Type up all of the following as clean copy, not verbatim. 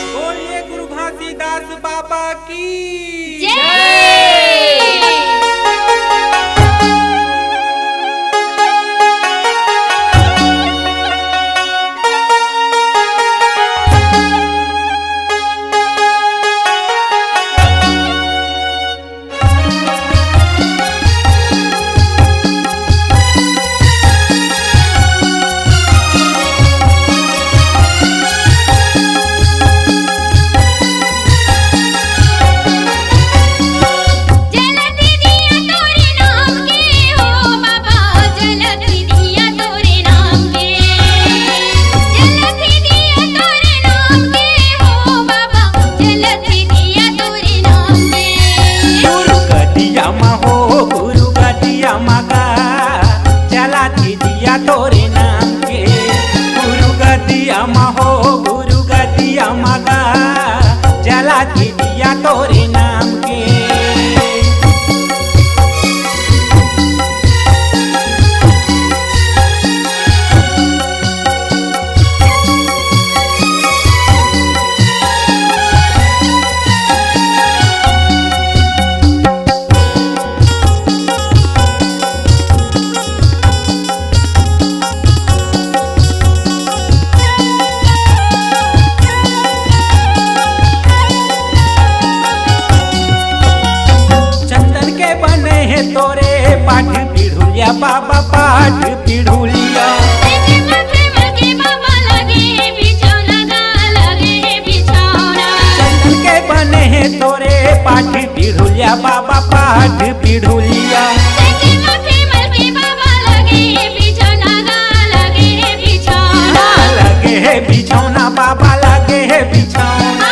बोलिए गुरु घासीदास बाबा की तोरे नाम के गुरु गदिया हो गुरु गदिया मगा जला दिया तोरे नाम के। तोरे पाठ पीढ़ुलिया बाबा पाठ पीढ़ुलिया चंदन के बने हैं तोरे पाठ पीढ़ुलिया बाबा पाठ पीढ़ुलिया लगे है बिछौना बाबा लगे है बिछौना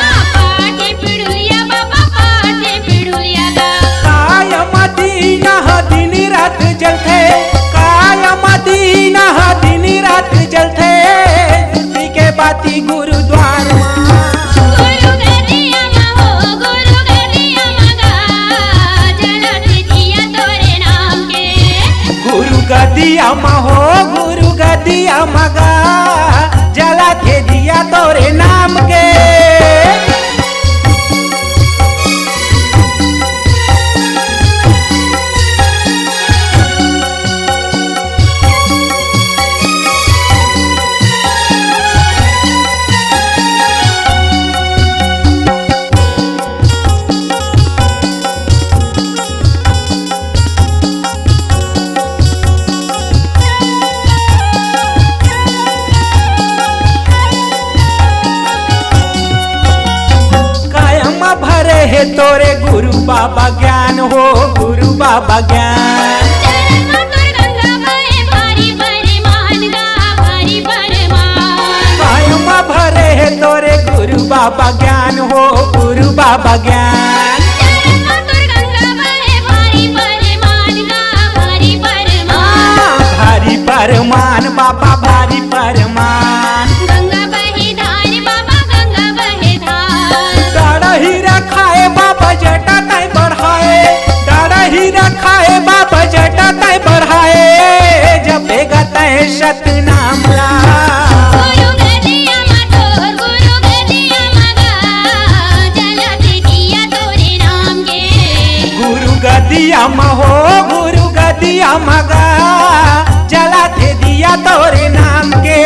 दिन रात जलते काया मदीना दिन रात जलते सुरती के बाती गुरुद्वार गुरु गदिया हो गुरु गदिया मगा जला दिया तोरे नाम के गुरु गदिया हो गुरु गदिया मगा जला दिया तोरे नाम के। भरे है तोरे गुरु बाबा ज्ञान हो गुरु बाबा ज्ञान कायम भरे है तोरे गुरु बाबा ज्ञान हो गुरु बाबा ज्ञान भारी परमान बाबा भारी परमान बाबा जटा तय बढ़ाए डारा ही रखाए बाबा जटा तय बढ़ाए जपेगा तय सतनाम ला गुरु गदिया मगा जला दिया तोरे नाम के गुरु गदिया हो गुरु गदिया मगा जला दिया तोरे नाम के।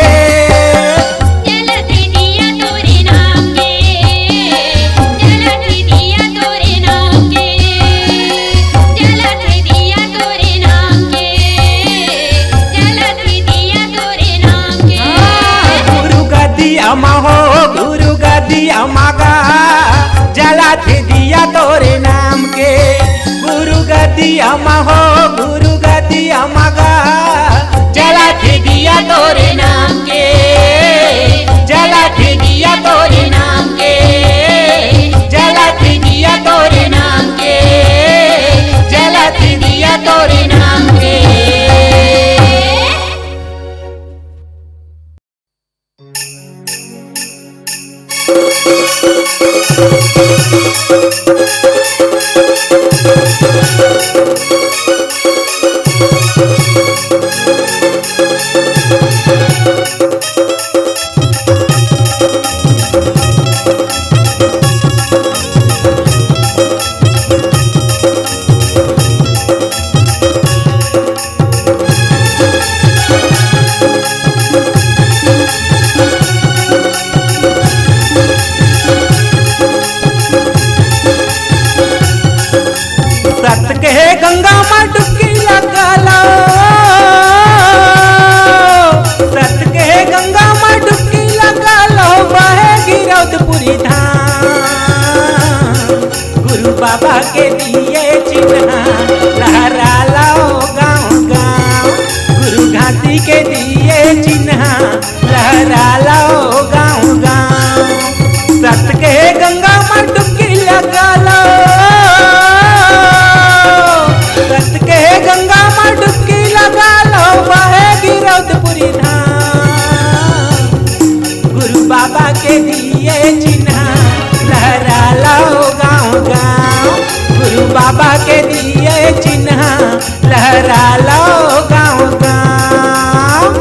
हो गुरु गदिया मगा जला दिया तोरे नाम के गुरु गदिया हो गुरु गदिया मगा जला दिया तोरे नाम के जला दिया तोरे नाम के जला दिया तोरे नाम के जला दिया तोरे नाम के। में डुबकी लगा लो, सत के गंगा में डुबकी लगा लो, बहेगी रौदपुरी धाम। गुरु बाबा के दिए चिन्ह लहरा लो गाँव गाँव, गुरु घाटी के दिए चिन्ह लहरा लो गाँव गाँव। सत के गंगा में डुबकी लगा लो, सत के गंगा में डुबकी लगा लो, बहेगी रौदपुरी धाम। गुरु बाबा के दिए चिन्ह लहरा लो गाँव गाँव, गुरु बाबा के दिए चिन्ह लहरा लो गाँव गाँव।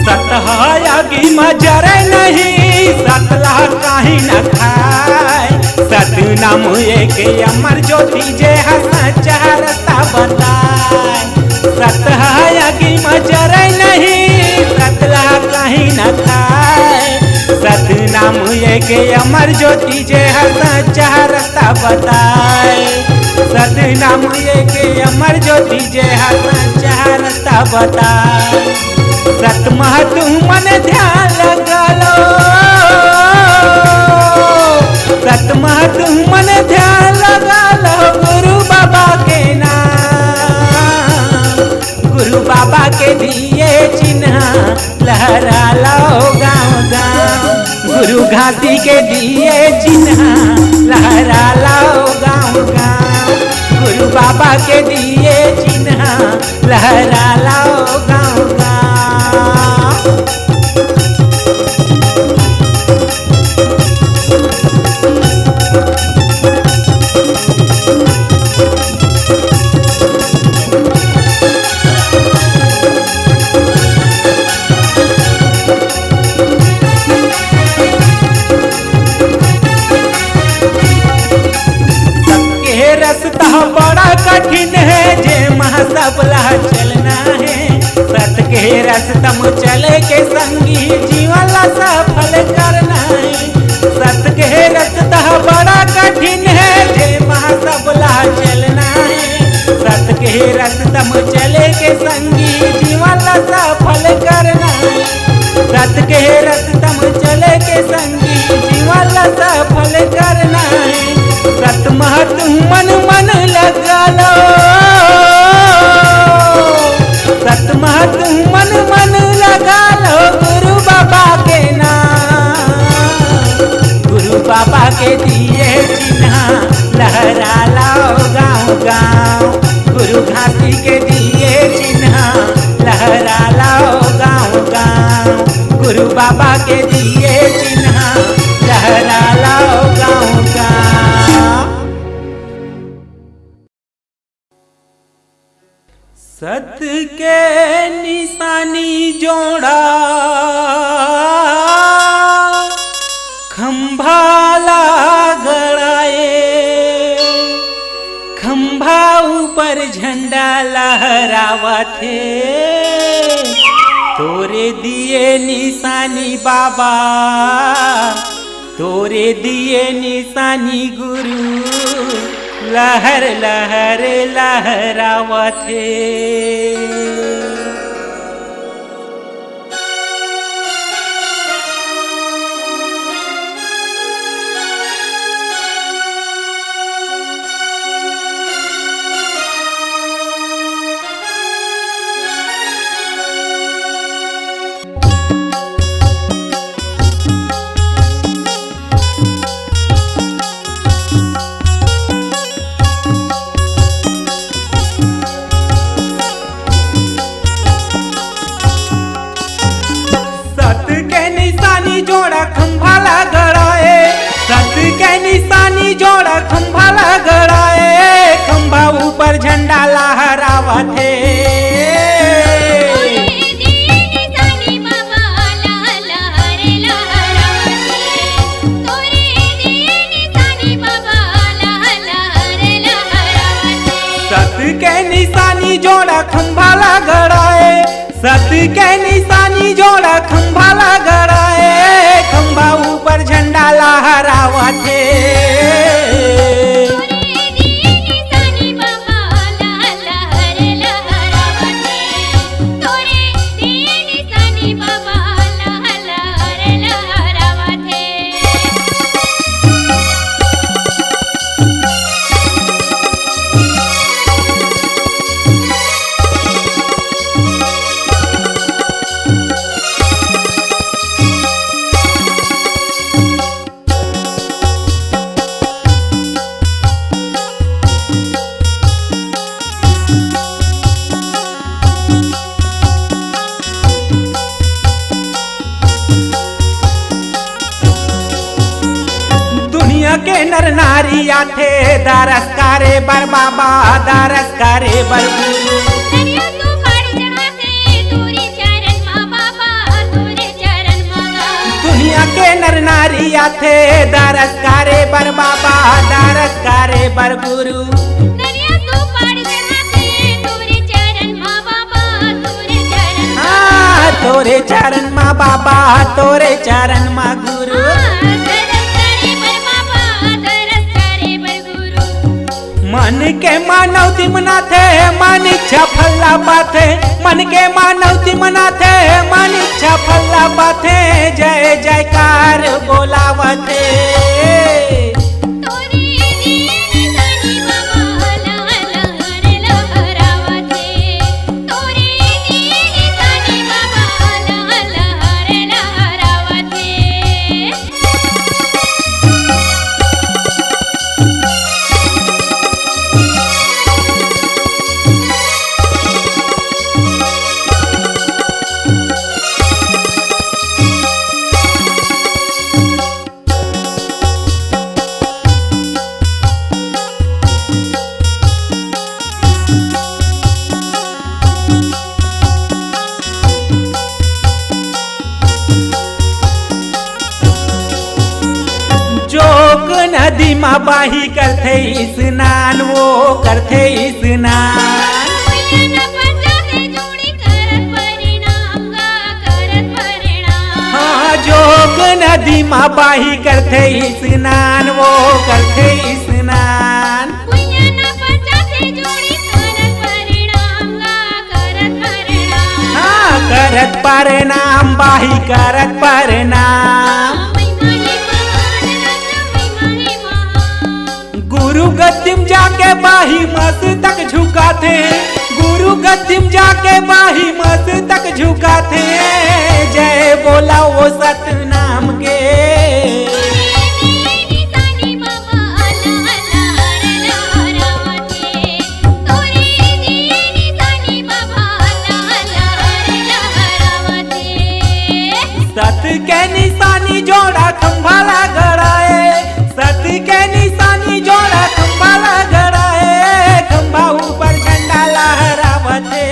सतहायागी मजरे नहीं, सतला कहीं न खाए, सत नाम एक अमर ज्योति जे सच्चा रास्ता बताए। सतहायागी मजरे नहीं, सतला कहीं न खाए, सत नाम एक अमर ज्योति जे सच्चा रास्ता बताए। सत नाम एक अमर ज्योति जे सच्चा रास्ता बताए। सत महतु मन ध्यान लगा लो, सत महतु मन ध्यान लगा लो, गुरु बाबा के नाम। गुरु बाबा के दिए चिन्ह लहरा लो गाँव गाँव, गुरु घाटी के दिए चिन्ह लहरा लो गाँव गाँव, गुरु बाबा के दिए चिन्ह लहरा लो गाँव गाँव। रास्ता बड़ा कठिन है, जे महासबला चलना है। सत के रास्ता में चले के संगी जीवन ला सफल करना है। सत के रास्ता बड़ा कठिन है, जे महासबला चलना है। सत के रास्ता में चले के संगी जीवन ला सफल करना है। सत के रास्ता में चले के संगी जीवन ला सफल करना है। सत महतु मन मन लगा लो, सत महतु मन मन लगा लो, गुरु बाबा के नाम। गुरु बाबा के दिए चिन्ह लहरा लो गाँव गाँव, गुरु घाटी के दिए चिन्ह लहरा लो गाँव गाँव, गुरु बाबा के दिए चिन्ह लहरा लो गाँव गाँव। सत के निशानी जोड़ा खंभा गड़ाए, खंभा ऊपर झंडा लहरावा थे। तोरे दिए निशानी बाबा, तोरे दिए निशानी गुरु, लहर लहर लहरावथे। के निशानी जोड़ा खंभा गड़ाए, खंभा ऊपर झंडा लहरावत है। के नर नारी आथे दरस करे बर बाबा, दरस करे बर गुरु। दुनिया के नर नारी आथे दरस करे बर बाबा, दरस करे बर गुरु। तोरे चरण माँ बाबा, तोरे चरण माँ गुरु। मन के मानवती मनाथे मन इच्छा फल्ला बाथे, मन के मानवती मनाथे मन इच्छा फल्ला बाथे। जय जयकार बोलावथे। नदी माँ बाही करथे स्नान, वो करथे स्नान। हाँ जोग नदी माँ बाही करथे स्नान, वो करथे स्नान। हाँ करत परिणाम बाही करत परिणाम। गुरु गद्दिम जाके बाही मस्तक झुकाते, गुरु गद्दिम जाके बाही मस्तक झुकाते। जय बोला वो सतनाम के। सत के निशानी जोड़ा खंभा गड़ाए, सत के निशानी जोड़ा खंभा गड़ाए, खंभा ऊपर झंडा लहरावते।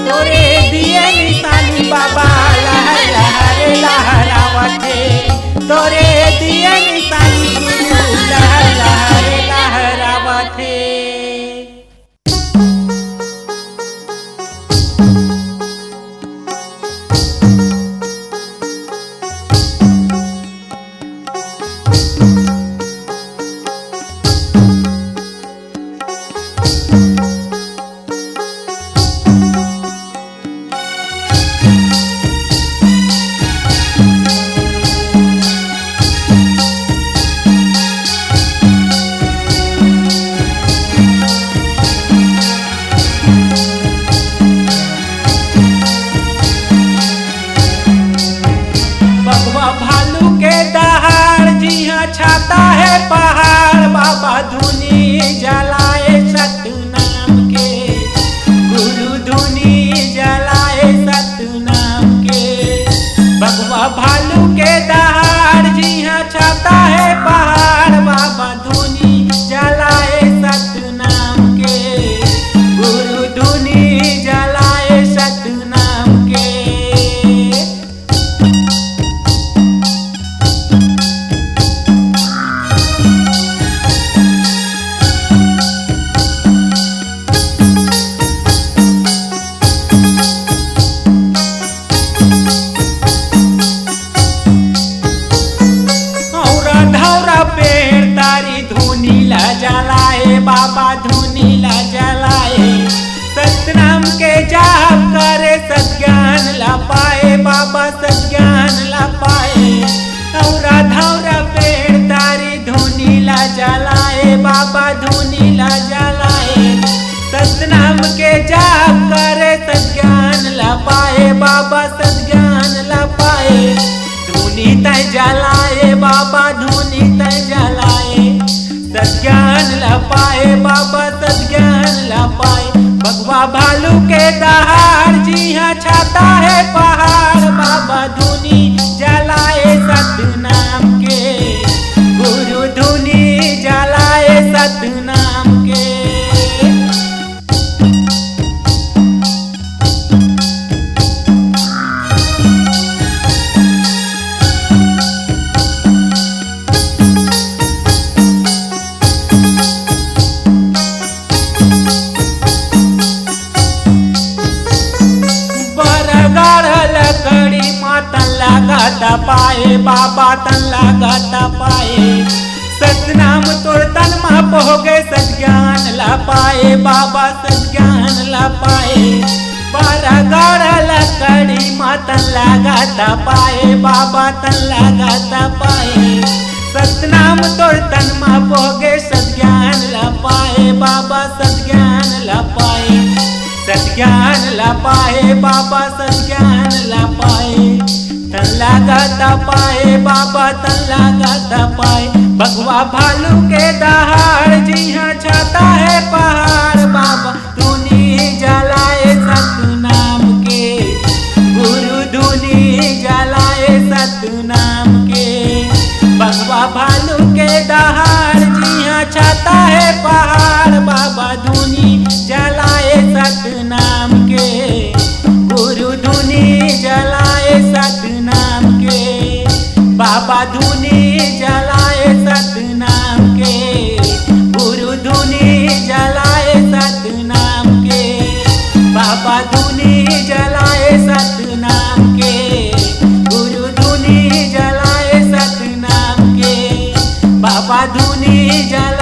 तोरे दिए निशानी बाबा लहर लहर लहरावते, तोरे दिए निशानी गुरु लहर लहर लहरावते। बाबा धुनी ला जलाए। सतनाम के जाप करे सज्ञान ला पाए बाबा सज्ञान ला पाए। औरा धौरा पेड़ तारी धुनी ला जलाए बाबा धुनी ला जलाए। सतनाम के जाप करे सज्ञान ला पाए बाबा सज्ञान ला पाए। धुनी तय जलाए बाबा धुनी तय जलाए। सज्ञान ला पाए बाबा सज्ञान ला पाए। भगवा भालू के दहाड़ जी हाँ छाता है पहाड़ बाबा धुनी जलाए सतनाम के। गुरु धुनी जलाए सतनाम के। तन लगाता पाए बाबा तन लगाता पाए। सतनाम तोर तन मा पोगे सज्ञान ला पाए बाबा सज्ञान ला पाए। बारह गाड़ा लकड़ी मा तन लगाता पाए बाबा तन लगाता पाए। सतनाम तोर तन मा पोगे सज्ञान ला पाए बाबा सज्ञान ला पाए। सज्ञान ला पाए बाबा सज्ञान ला पाए। तन लगाता पाए बाबा तन लगाता पाए। भगवा भालू के दहाड़ जी हाँ छाता है पहाड़ बाबा धुनी जलाए सतनाम के। गुरु धुनी जलाए सतनाम के। भगवा भालू के दहाड़ जी हाँ छाता है पहाड़ बाबा धुनी जलाए सतनाम के। गुरु धुनी जलाए सतनाम के। बाबा धुनी जलाए सतनाम के। गुरु धुनी जलाए सतनाम के। बाबा धुनी जलाए सतनाम के। गुरु धुनी जलाए सतनाम के। बाबा धुनी जलाए